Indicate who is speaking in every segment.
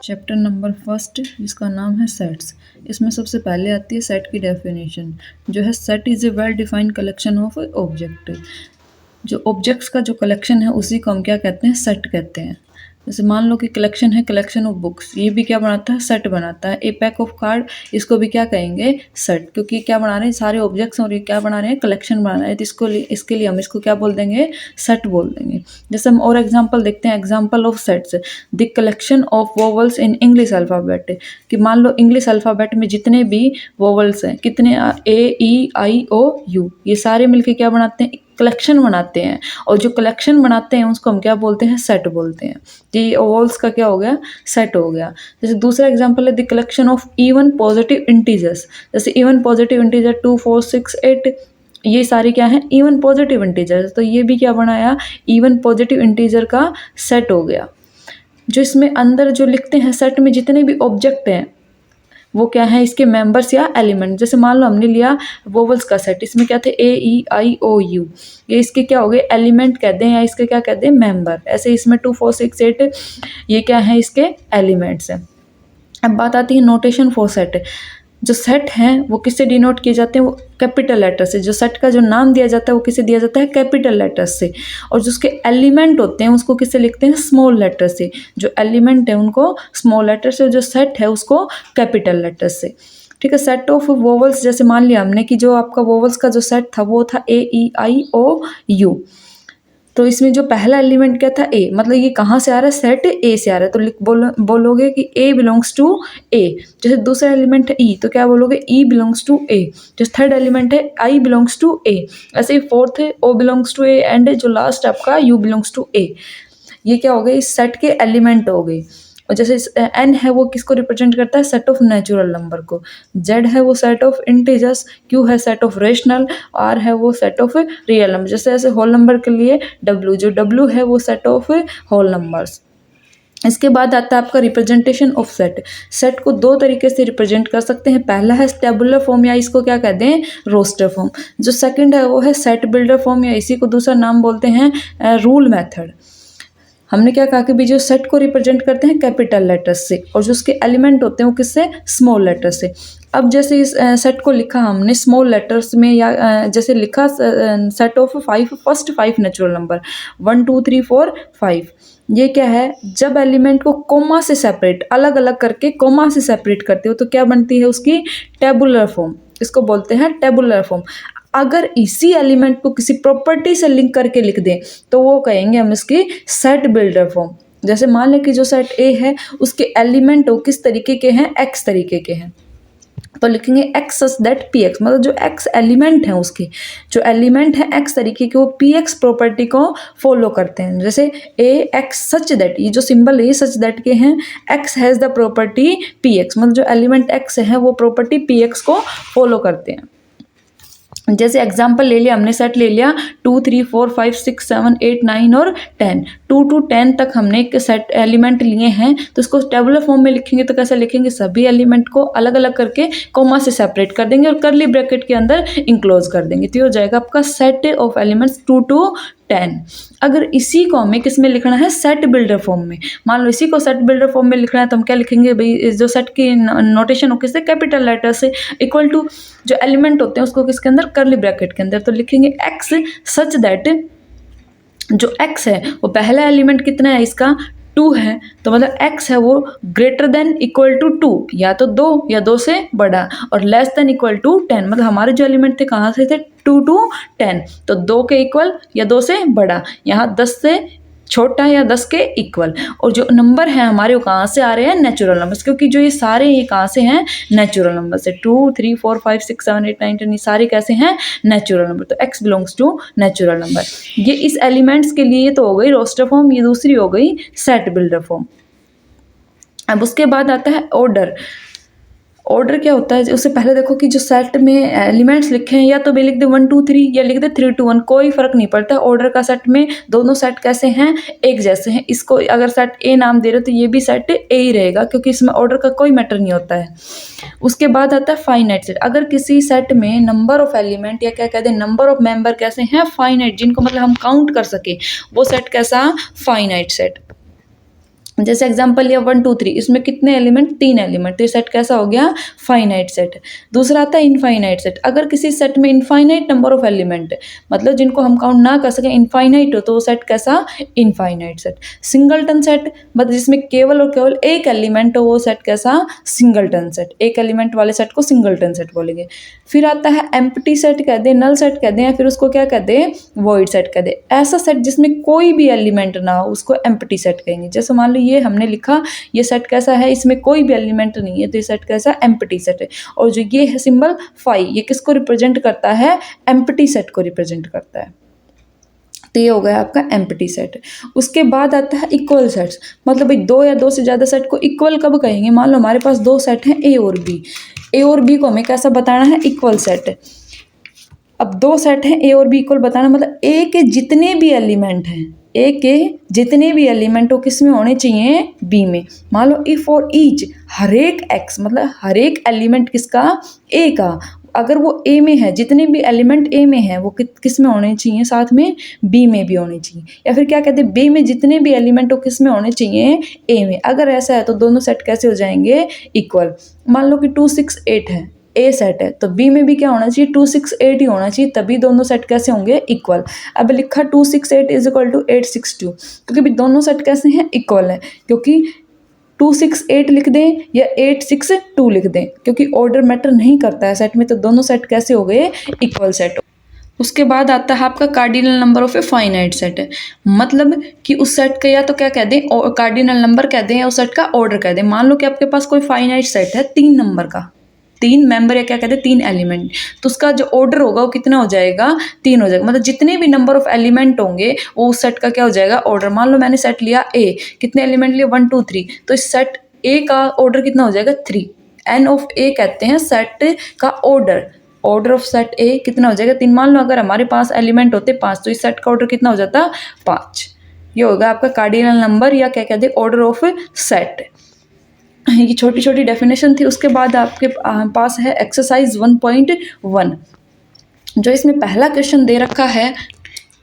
Speaker 1: Chapter number first जिसका नाम है सेट्स। इसमें सबसे पहले आती है सेट की डेफिनेशन, जो है set is a well defined collection of object. जो ऑब्जेक्ट्स का जो कलेक्शन है उसी को हम क्या कहते हैं, सेट कहते हैं। जैसे मान लो कि कलेक्शन है, कलेक्शन ऑफ बुक्स, ये भी क्या बनाता है, सेट बनाता है। ए पैक ऑफ कार्ड, इसको भी क्या कहेंगे, सेट, क्योंकि क्या बना रहे हैं, सारे ऑब्जेक्ट्स और ये क्या बना रहे हैं, कलेक्शन बना रहे हैं। तो इसके लिए हम इसको क्या बोल देंगे, सेट बोल देंगे। जैसे हम और एग्जाम्पल देखते हैं, example of sets, the collection of vowels in English alphabet, कि मान लो इंग्लिश अल्फ़ाबेट में जितने भी वोवल्स हैं, कितने, ए ई आई ओ यू, ये सारे मिलके क्या बनाते हैं, कलेक्शन बनाते हैं। और जो कलेक्शन बनाते हैं उसको हम क्या बोलते हैं, सेट बोलते हैं। तो ये वोवल्स का क्या हो गया, सेट हो गया। जैसे दूसरा एग्जांपल है the collection of even positive integers. जैसे इवन पॉजिटिव इंटीजर 2 4 6 8, ये सारे क्या हैं, इवन पॉजिटिव इंटीजर्स। तो ये भी क्या बनाया, इवन पॉजिटिव इंटीजर का सेट हो गया। जो इसमें अंदर जो लिखते हैं, सेट में जितने भी ऑब्जेक्ट हैं वो क्या है, इसके मेंबर्स या एलिमेंट। जैसे मान लो हमने लिया वोवल्स का सेट, इसमें क्या थे, ए ई आई ओ यू, ये इसके क्या हो गए, एलिमेंट कहते हैं, या इसके क्या कहते हैं, मेंबर। ऐसे इसमें 2 4 6 8 ये क्या है, इसके एलिमेंट्स हैं। अब बात आती है नोटेशन फॉर सेट। जो सेट हैं वो किससे डिनोट किए जाते हैं, वो कैपिटल लेटर से। जो सेट का जो नाम दिया जाता है वो किससे दिया जाता है, कैपिटल लेटर से। और जो उसके एलिमेंट होते हैं उसको किससे लिखते हैं, स्मॉल लेटर से। जो एलिमेंट है उनको स्मॉल लेटर से, जो सेट है उसको कैपिटल लेटर से। ठीक है। सेट ऑफ वोवल्स, जैसे मान लिया हमने कि जो आपका वोवल्स का जो सेट था वो था ए ई आई ओ यू। तो इसमें जो पहला एलिमेंट क्या था, ए, मतलब ये कहाँ से आ रहा है, सेट ए से आ रहा है। तो बोलोगे कि ए बिलोंग्स टू ए। जैसे दूसरा एलिमेंट है ई, तो क्या बोलोगे, ई बिलोंग्स टू ए। जैसे थर्ड एलिमेंट है आई बिलोंग्स टू ए। ऐसे ही फोर्थ है ओ बिलोंग्स टू ए, एंड जो लास्ट आपका यू बिलोंग्स टू ए। ये क्या हो गए, इस सेट के एलिमेंट हो गए। और जैसे एन है वो किसको रिप्रेजेंट करता है, सेट ऑफ नेचुरल नंबर को। जेड है वो सेट ऑफ इंटीजर्स, क्यू है सेट ऑफ रेशनल, आर है वो सेट ऑफ रियल नंबर। जैसे ऐसे होल नंबर के लिए डब्ल्यू, जो डब्ल्यू है वो सेट ऑफ होल नंबर्स। इसके बाद आता है आपका रिप्रेजेंटेशन ऑफ सेट। सेट को दो तरीके से रिप्रेजेंट कर सकते हैं। पहला है टेबुलर फॉर्म, या इसको क्या कहते हैं, रोस्टर फॉर्म। जो सेकंड है वो है सेट बिल्डर फॉर्म, या इसी को दूसरा नाम बोलते हैं रूल मेथड। हमने क्या कहा कि भी जो सेट को रिप्रेजेंट करते हैं कैपिटल लेटर्स से, और जो उसके एलिमेंट होते हैं वो किससे, स्मॉल लेटर से। अब जैसे इस सेट को लिखा हमने स्मॉल लेटर्स में, या जैसे लिखा set of 5, first 5 natural number 1 2 3 4 5। ये क्या है, जब एलिमेंट को कोमा से सेपरेट, अलग अलग करके कोमा से सेपरेट करते हो तो क्या बनती है उसकी, टेबुलर फॉर्म। इसको बोलते हैं टेबुलर फॉर्म। अगर इसी एलिमेंट को किसी प्रॉपर्टी से लिंक करके लिख दें तो वो कहेंगे हम इसकी सेट बिल्डर फॉर्म। जैसे मान लें कि जो सेट ए है उसके एलिमेंट किस तरीके के हैं, एक्स तरीके के हैं, तो लिखेंगे x such that P x, मतलब जो एक्स एलिमेंट है उसके, जो एलिमेंट है एक्स तरीके के, वो पी एक्स प्रॉपर्टी को फॉलो करते हैं। जैसे ए एक्स सच दैट, ये जो सिंबल है ये सच दैट के हैं, x has the property P x, मतलब जो एलिमेंट एक्स है वो प्रॉपर्टी पी एक्स को फॉलो करते हैं। जैसे एग्जाम्पल ले लिया हमने, सेट ले लिया 2 3 4 5 6 7 8 9 और 10, 2 to 10 तक हमने एक सेट एलिमेंट लिए हैं। तो इसको टेबुलर फॉर्म में लिखेंगे तो कैसे लिखेंगे, सभी एलिमेंट को अलग अलग करके कोमा से सेपरेट कर देंगे और करली ब्रैकेट के अंदर इंक्लोज कर देंगे। तो ये हो जाएगा आपका सेट ऑफ एलिमेंट्स 2 to 10। अगर इसी को हमें किस में लिखना है, सेट बिल्डर फॉर्म में, मान लो इसी को सेट बिल्डर फॉर्म में लिखना है तो हम क्या लिखेंगे भाई, जो सेट की नोटेशन हो किससे, कैपिटल लेटर से, इक्वल टू जो एलिमेंट होते हैं उसको किसके अंदर, करली ब्रैकेट के अंदर। तो लिखेंगे एक्स सच दैट, जो एक्स है वो पहला एलिमेंट कितना है इसका, 2 है, तो मतलब x है वो ग्रेटर देन इक्वल टू 2, या तो 2 या 2 से बड़ा, और लेस देन इक्वल टू 10, मतलब हमारे जो एलिमेंट थे कहाँ से थे, 2 to 10, तो 2 के इक्वल या 2 से बड़ा, यहाँ 10 से छोटा या 10 के इक्वल। और जो नंबर है हमारे वो कहाँ से आ रहे हैं, नेचुरल नंबर्स, क्योंकि जो ये सारे ये कहाँ से हैं, नेचुरल नंबर से। 2 3 4 5 6 7 8 9 10 ये सारे कैसे हैं, नेचुरल नंबर। तो x belongs to natural number. ये इस एलिमेंट्स के लिए तो हो गई रोस्टर फॉर्म, ये दूसरी हो गई सेट बिल्डर फॉर्म। अब उसके बाद आता है ऑर्डर। ऑर्डर क्या होता है, उससे पहले देखो कि जो सेट में एलिमेंट्स लिखे हैं, या तो भी लिख दे 1 2 3 या लिख दे 3 2 1, कोई फर्क नहीं पड़ता। ऑर्डर का सेट में दोनों सेट कैसे हैं, एक जैसे हैं। इसको अगर सेट ए नाम दे रहे हो तो ये भी सेट ए ही रहेगा, क्योंकि इसमें ऑर्डर का कोई मैटर नहीं होता है। उसके बाद आता है फाइनाइट सेट। अगर किसी सेट में नंबर ऑफ एलिमेंट या क्या कहते हैं नंबर ऑफ मेंबर कैसे हैं, फाइनाइट, जिनको मतलब हम काउंट कर सके, वो सेट कैसा, फाइनाइट सेट। जैसे एग्जांपल लिया 1 2 3, इसमें कितने एलिमेंट, 3 एलिमेंट, तो ये सेट कैसा हो गया, फाइनाइट सेट। दूसरा आता है इनफाइनाइट सेट, अगर किसी सेट में इनफाइनाइट नंबर ऑफ एलिमेंट है, मतलब जिनको हम काउंट ना कर सकें, इनफाइनाइट हो, तो वो सेट कैसा, इनफाइनाइट सेट। सिंगलटन सेट, मतलब जिसमें केवल और केवल एक एलिमेंट हो, वो सेट कैसा, सिंगलटन सेट। एक एलिमेंट वाले सेट को सिंगलटन सेट बोलेंगे। फिर आता है एम्प्टी सेट कह दें, नल सेट कह दें, या फिर उसको क्या कह दें, वॉइड सेट कह दें। ऐसा सेट जिसमें कोई भी एलिमेंट ना हो, उसको एम्प्टी सेट कहेंगे। जैसे मान लो ये हमने लिखा, ये सेट कैसा है, इसमें कोई भी एलिमेंट नहीं है, तो ये सेट कैसा, एम्प्टी सेट है। और जो ये है सिंबल फाई, ये किसको रिप्रेजेंट करता है, एम्प्टी सेट को रिप्रेजेंट करता है। तो ये हो गया आपका एम्प्टी सेट। उसके बाद आता है इक्वल सेट्स, मतलब भाई दो या दो से ज़्यादा सेट को इक्वल कब कहेंगे, मान लो हमारे पास दो सेट हैं, ए और बी। ए और बी को हमें कैसा बताना है, इक्वल सेट। अब दो सेट हैं, ए और बी इक्वल बताना, मतलब ए के जितने भी एलिमेंट हैं, ए के जितने भी एलिमेंट वो किस में होने चाहिए, बी में। मान लो इफ और ईच, हर एक एक्स, मतलब हर एक एलिमेंट किसका, ए का, अगर वो ए में है, जितने भी एलिमेंट ए में है वो किस में होने चाहिए, साथ में बी में भी होने चाहिए। या फिर क्या कहते हैं, बी में जितने भी एलिमेंट वो किस में होने चाहिए, ए में। अगर ऐसा है तो दोनों सेट कैसे हो जाएंगे, इक्वल। मान लो कि 2 6 8 है, ए सेट है, तो बी में भी क्या होना चाहिए, 2 6 8 ही होना चाहिए, तभी दोनों सेट कैसे होंगे, इक्वल। अब लिखा 2 6 8 इज इक्वल टू 8 6 2, क्योंकि भी दोनों सेट कैसे हैं, इक्वल है। क्योंकि 2 6 8 लिख दें या 8 6 2 लिख दें, क्योंकि ऑर्डर मैटर नहीं करता है सेट में, तो दोनों सेट कैसे हो गए, इक्वल सेट। उसके बाद आता है आपका cardinal number of a finite set है, मतलब कि उस सेट का या तो क्या कह दें, कार्डिनल नंबर कह दें, या उस सेट का ऑर्डर कह दें। मान लो कि आपके पास कोई फाइनाइट सेट है 3 नंबर का, 3 मेंबर, या क्या कहते हैं 3 एलिमेंट, तो उसका जो ऑर्डर होगा वो कितना हो जाएगा, 3 हो जाएगा। मतलब जितने भी नंबर ऑफ एलिमेंट होंगे वो उस सेट का क्या हो जाएगा, ऑर्डर। मान लो मैंने सेट लिया ए, कितने एलिमेंट लिए, 1 2 3, तो इस सेट ए का ऑर्डर कितना हो जाएगा, 3। एन ऑफ ए कहते हैं सेट का ऑर्डर, ऑर्डर ऑफ सेट ए कितना हो जाएगा, 3। मान लो अगर हमारे पास एलिमेंट होते 5, तो इस सेट का ऑर्डर कितना हो जाता, 5। ये होगा आपका कार्डिनल नंबर, या क्या कहते हैं, ऑर्डर ऑफ सेट। ये छोटी छोटी डेफिनेशन थी। उसके बाद आपके पास है एक्सरसाइज 1.1, जो इसमें पहला क्वेश्चन दे रखा है।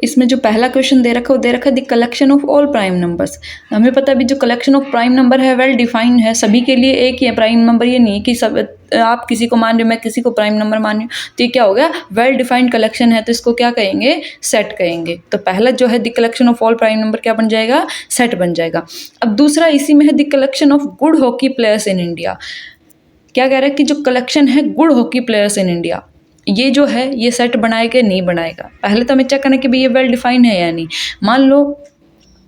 Speaker 1: इसमें जो पहला क्वेश्चन दे रखा है वो दे रखा है the collection of all prime numbers. हमें पता भी जो कलेक्शन ऑफ प्राइम नंबर है वेल डिफाइंड है, सभी के लिए एक ही है प्राइम नंबर। ये नहीं कि सब आप किसी को मान रहे हो, मैं किसी को प्राइम नंबर मान रही हूँ, तो ये क्या हो गया, वेल डिफाइंड कलेक्शन है, तो इसको क्या कहेंगे, सेट कहेंगे। तो पहला जो है the collection of all prime number क्या बन जाएगा, सेट बन जाएगा। अब दूसरा इसी में है the collection of good hockey players in India. क्या कह रहा है कि जो कलेक्शन है good hockey players in India, ये जो है ये सेट बनाएगा नहीं बनाएगा। पहले तो हमें चेक करना कि भाई ये वेल डिफाइंड है या नहीं। मान लो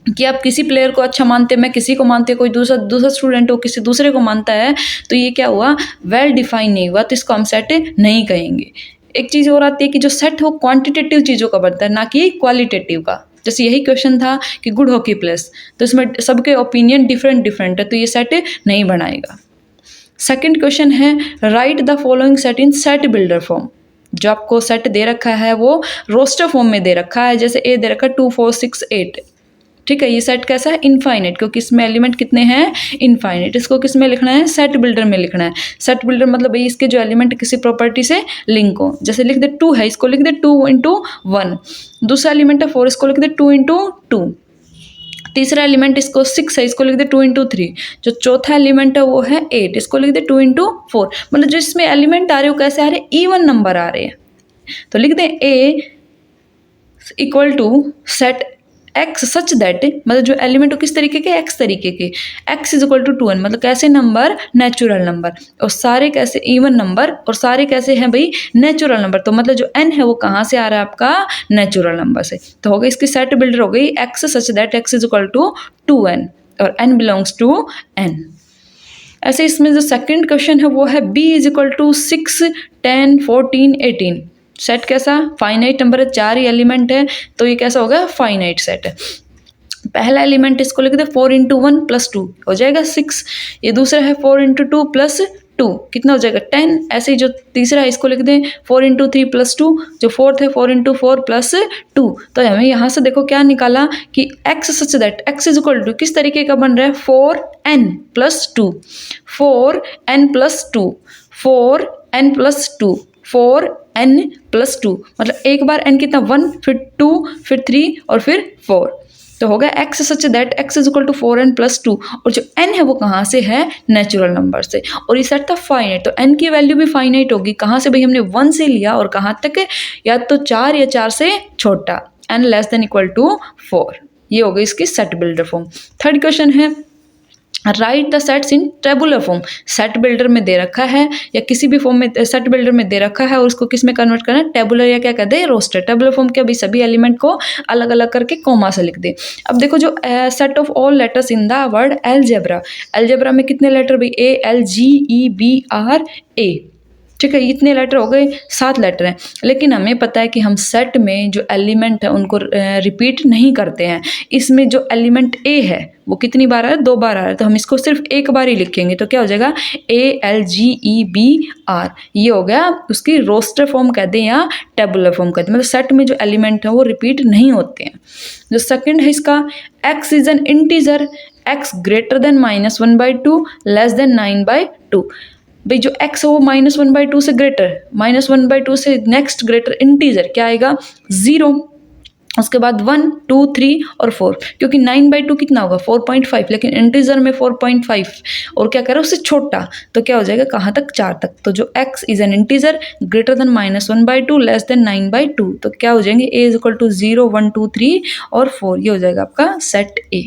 Speaker 1: कि आप किसी प्लेयर को अच्छा मानते हैं, मैं किसी को मानते हैं, कोई दूसरा स्टूडेंट हो किसी दूसरे को मानता है, तो ये क्या हुआ, वेल डिफाइन नहीं हुआ, तो इसको हम सेट नहीं कहेंगे। एक चीज़ और आती है कि जो सेट हो क्वांटिटेटिव चीज़ों का बनता है, ना कि क्वालिटेटिव का। जैसे यही क्वेश्चन था कि गुड हॉकी प्लेयर्स, तो इसमें सबके ओपिनियन डिफरेंट डिफरेंट है, तो ये सेट नहीं बनाएगा। सेकंड क्वेश्चन है write the following set in set builder form. जो आपको सेट दे रखा है वो रोस्टर फॉर्म में दे रखा है। जैसे ए दे रखा है 2 4 6 8, ठीक है। ये सेट कैसा है, इनफाइनाइट, क्योंकि इसमें एलिमेंट कितने हैं, इनफाइनाइट। इसको किस में लिखना है, सेट बिल्डर में लिखना है। सेट बिल्डर मतलब भाई इसके जो एलिमेंट किसी प्रॉपर्टी से लिंक हो। जैसे लिख दे 2 है, इसको लिख दे 2 × 1। दूसरा एलिमेंट है 4, इसको लिख दे 2 × 2। तीसरा एलिमेंट इसको 6 है, इसको लिख दे 2 × 3। जो चौथा एलिमेंट है वो है 8, इसको लिख दे 2 × 4। मतलब जो इसमें एलिमेंट आ रहे हो कैसे आ रहे हैं, इवन नंबर आ रहे हैं। तो लिख दें A equal to set x such that, मतलब जो एलिमेंट हो किस तरीके के, एक्स तरीके के। X is equal to 2n, मतलब कैसे नंबर, नेचुरल नंबर। और सारे कैसे, इवन नंबर, और सारे कैसे हैं भाई, नेचुरल नंबर। तो मतलब जो n है वो कहाँ से आ रहा है आपका, नेचुरल नंबर से। तो हो गई इसकी सेट बिल्डर हो गई x such that x is equal to 2n और n बिलोंग्स टू n। ऐसे इसमें जो सेकंड क्वेश्चन है वो है b is equal to 6 10 14 18। Set कैसा, फाइनाइट नंबर है, 4 ही एलिमेंट है, तो ये कैसा होगा, फाइनाइट सेट है। पहला एलिमेंट इसको लिख दे 4 × 1 + 2 हो जाएगा 6। ये दूसरा है 4 × 2 + 2 कितना हो जाएगा 10। ऐसे ही जो तीसरा है इसको लिख दें 4 × 3 + 2। जो फोर्थ है 4 × 4 + 2। तो हमें यहाँ से देखो क्या निकाला कि x such that x is equal to किस तरीके का बन रहा है, 4n + 2, 4n + 2, 4n + 2, 4n + 2। मतलब एक बार n कितना 1, फिर 2, फिर 3 और फिर 4। तो होगा x such that x is equal to 4n plus 2, और जो n है वो कहाँ से है, नेचुरल नंबर से, और ये सेट था फाइनाइट, तो n की वैल्यू भी फाइनाइट होगी, कहाँ से भाई, हमने 1 से लिया और कहाँ तक, या तो 4 या 4 से छोटा, n less than equal to 4। ये हो गई इसकी set builder form. Third question है write the sets in tabular form. Set builder में दे रखा है या किसी भी फॉर्म में सेट बिल्डर में दे रखा है और उसको किस में कन्वर्ट करना है, टेबुलर या क्या कहते हैं, रोस्टर। टेबुलर फॉर्म के अभी सभी एलिमेंट को अलग अलग करके कॉमा से लिख दे। अब देखो जो set of all letters in the word algebra, algebra में कितने लेटर भाई, ALGEBRA, ठीक है, इतने लेटर हो गए, 7 लेटर हैं। लेकिन हमें पता है कि हम सेट में जो एलिमेंट है उनको रिपीट नहीं करते हैं। इसमें जो एलिमेंट ए है वो कितनी बार आ रहा है, 2 बार आ रहा है, तो हम इसको सिर्फ एक बार ही लिखेंगे, तो क्या हो जाएगा, ALGEBR। ये हो गया उसकी रोस्टर फॉर्म कहते हैं या टेबुलर फॉर्म कहते हैं, मतलब सेट में जो एलिमेंट है वो रिपीट नहीं होते हैं। जो सेकेंड है इसका, x is an integer, x greater than -1/2 less than 9/2। भाई जो x है वो -1/2 से ग्रेटर, -1/2 से नेक्स्ट ग्रेटर इंटीजर क्या आएगा, 0, उसके बाद 1, 2, 3 और 4, क्योंकि 9/2 कितना होगा, 4.5, लेकिन इंटीजर में 4.5 और क्या करें उससे छोटा, तो क्या हो जाएगा, कहाँ तक, 4 तक। तो जो x is an integer greater than -1/2 less than 9/2, तो क्या हो जाएंगे, a इज इक्वल टू 0, 1, 2, 3 और 4, ये हो जाएगा आपका सेट ए।